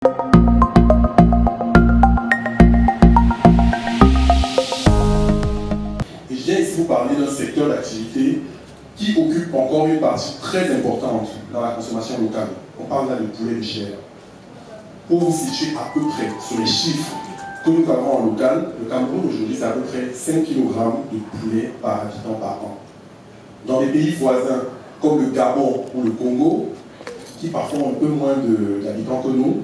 Et je viens ici vous parler d'un secteur d'activité qui occupe encore une partie très importante dans la consommation locale. On parle là de poulet de chair. Pour vous situer à peu près sur les chiffres que nous avons en local, le Cameroun aujourd'hui c'est à peu près 5 kg de poulet par habitant par an. Dans les pays voisins comme le Gabon ou le Congo, qui parfois ont un peu moins d'habitants que nous,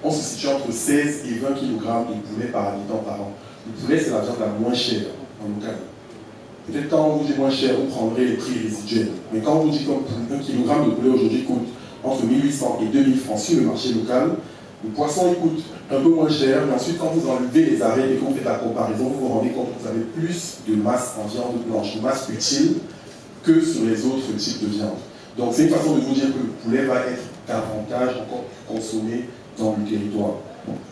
on se situe entre 16 et 20 kg de poulet par habitant par an. Le poulet c'est la viande la moins chère en local. Peut-être quand on vous dit moins cher, vous prendrez les prix résiduels. Mais quand on vous dit qu'un kilogramme de poulet aujourd'hui coûte entre 1800 et 2000 francs sur le marché local, le poisson il coûte un peu moins cher, mais ensuite quand vous enlevez les arêtes et que vous faites la comparaison, vous vous rendez compte que vous avez plus de masse en viande blanche, de masse utile, que sur les autres types de viande. Donc c'est une façon de vous dire que le poulet va être davantage encore consommé dans le territoire.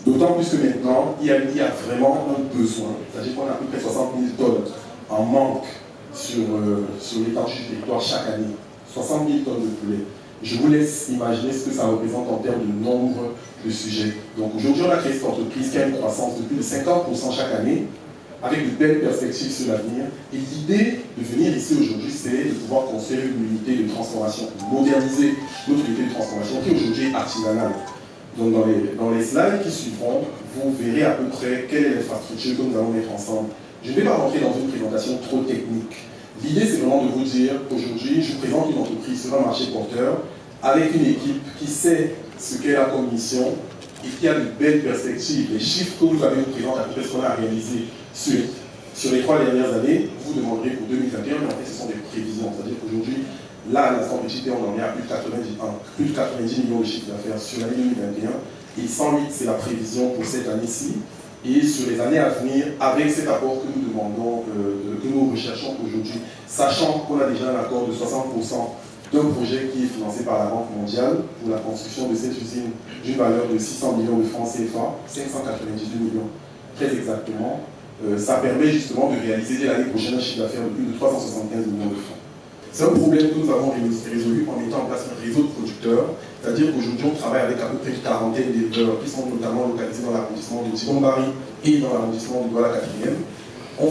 D'autant plus que maintenant, il y a vraiment un besoin, c'est-à-dire qu'on a à peu près 60 000 tonnes en manque sur l'étendue du territoire chaque année. 60 000 tonnes de poulet. Je vous laisse imaginer ce que ça représente en termes de nombre de sujets. Donc aujourd'hui, on a créé cette entreprise qui a une croissance de plus de 50% chaque année, avec de belles perspectives sur l'avenir. Et l'idée de venir ici aujourd'hui, c'est de pouvoir construire une unité de transformation, de moderniser notre unité de transformation qui aujourd'hui est artisanale. Donc dans les slides qui suivront, vous verrez à peu près quelle est l'infrastructure que nous allons mettre ensemble. Je ne vais pas rentrer dans une présentation trop technique. L'idée, c'est vraiment de vous dire, aujourd'hui, je vous présente une entreprise sur un marché porteur, avec une équipe qui sait ce qu'elle a comme mission et qui a de belles perspectives. Les chiffres que vous avez vous présentent à peu près ce qu'on a réalisé sur les 3 dernières années, vous demanderez pour 2021, mais en fait, ce sont des prévisions. C'est-à-dire qu'aujourd'hui, là, à l'instant petit, on en est à plus de 90 millions de chiffres d'affaires sur l'année 2021, et 108, c'est la prévision pour cette année-ci. Et sur les années à venir, avec cet apport que nous demandons, que nous recherchons aujourd'hui, sachant qu'on a déjà un accord de 60% d'un projet qui est financé par la Banque mondiale pour la construction de cette usine d'une valeur de 600 millions de francs CFA, 598 millions très exactement, ça permet justement de réaliser dès l'année prochaine un chiffre d'affaires de plus de 375 millions de francs. C'est un problème que nous avons résolu en mettant en place un réseau de producteurs, c'est-à-dire qu'aujourd'hui on travaille avec à peu près une quarantaine d'éleveurs qui sont notamment localisés dans l'arrondissement de Tibombari et dans l'arrondissement de Douala 4e. On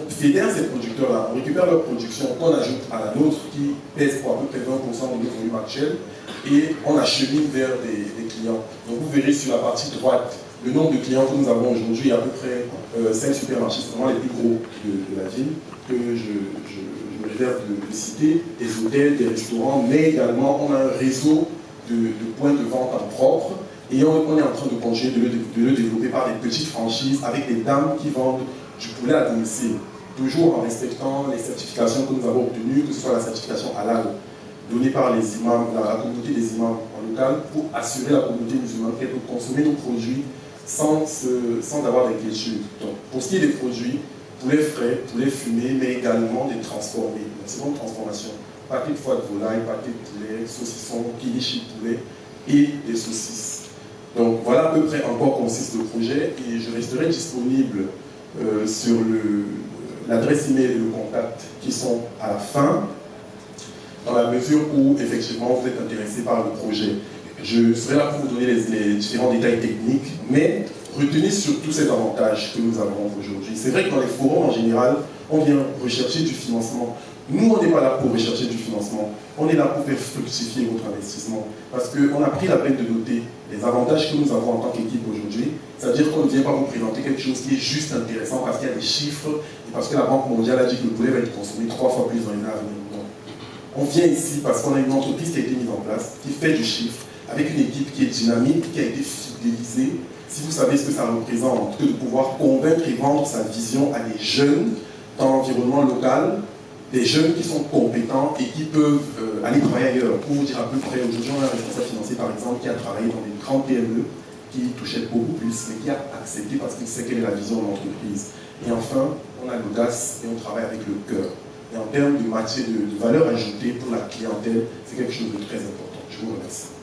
fédère ces producteurs-là, on récupère leur production qu'on ajoute à la nôtre qui pèse pour à peu près 20% de notre volume actuel et on achemine vers des clients. Donc vous verrez sur la partie droite le nombre de clients que nous avons aujourd'hui, il y a à peu près 5 supermarchés, c'est vraiment les plus gros de la ville, que je me réserve de citer, des hôtels, des restaurants, mais également on a un réseau de points de vente en propre et on est en train de continuer de le développer par des petites franchises avec des dames qui vendent du poulet à domicile, toujours en respectant les certifications que nous avons obtenues, que ce soit la certification halal donnée par les imams, la communauté des imams en local, pour assurer la communauté musulmane qu'elle peut consommer nos produits sans avoir d'inquiétude. Donc, pour ce qui est des produits, poulet frais, poulet fumé, mais également des transformés. Donc, c'est une transformation. Paquet de foie de volaille, paquet de poulet, saucisson, kilichi de poulet et des saucisses. Donc, voilà à peu près en quoi consiste le projet et je resterai disponible sur l'adresse email et le contact qui sont à la fin, dans la mesure où effectivement vous êtes intéressé par le projet. Je serai là pour vous donner les différents détails techniques, mais retenez surtout cet avantage que nous avons aujourd'hui. C'est vrai que dans les forums en général, on vient rechercher du financement. Nous, on n'est pas là pour rechercher du financement, on est là pour faire fructifier votre investissement. Parce qu'on a pris la peine de noter les avantages que nous avons en tant qu'équipe aujourd'hui. C'est-à-dire qu'on ne vient pas vous présenter quelque chose qui est juste intéressant parce qu'il y a des chiffres et parce que la Banque mondiale a dit que le poulet va être consommé 3 fois plus dans les années à venir. Non. On vient ici parce qu'on a une entreprise qui a été mise en place, qui fait du chiffre, avec une équipe qui est dynamique, qui a été fidélisée. Si vous savez ce que ça représente, que de pouvoir convaincre et vendre sa vision à des jeunes dans l'environnement local, des jeunes qui sont compétents et qui peuvent aller travailler ailleurs. Pour vous dire à peu près, aujourd'hui on a un responsable financier par exemple qui a travaillé dans des grandes PME, qui touchait beaucoup plus, mais qui a accepté parce qu'il sait quelle est la vision de l'entreprise. Et enfin, on a l'audace et on travaille avec le cœur. Et en termes de matière, de valeur ajoutée pour la clientèle, c'est quelque chose de très important. Je vous remercie.